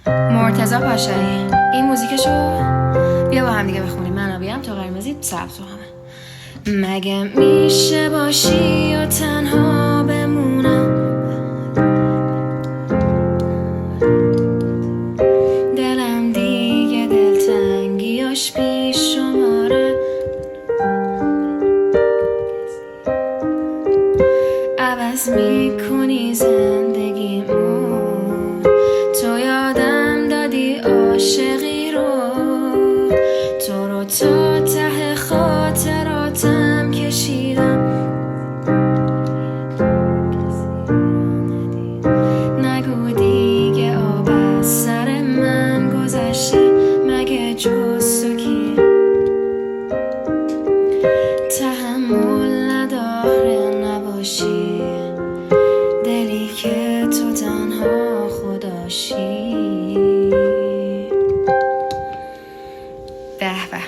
مرتضی پاشایی، این موزیکشو بیا با هم دیگه بخونیم. من آبیم تو قرمزی سبز تو همه. مگه میشه باشی و تنها بمونم، دلم دیگه دلتنگیاش بی شماره، عوض میکنی زندگیمو، تو یادم دادی عاشقی رو، تو رو تا ته خاطراتم کشیدم، نگو دیگه آب از سر من گذشته، مگه جز تو کی تحمل نداره نباشی، دلی که تو تنها خداشی. به به.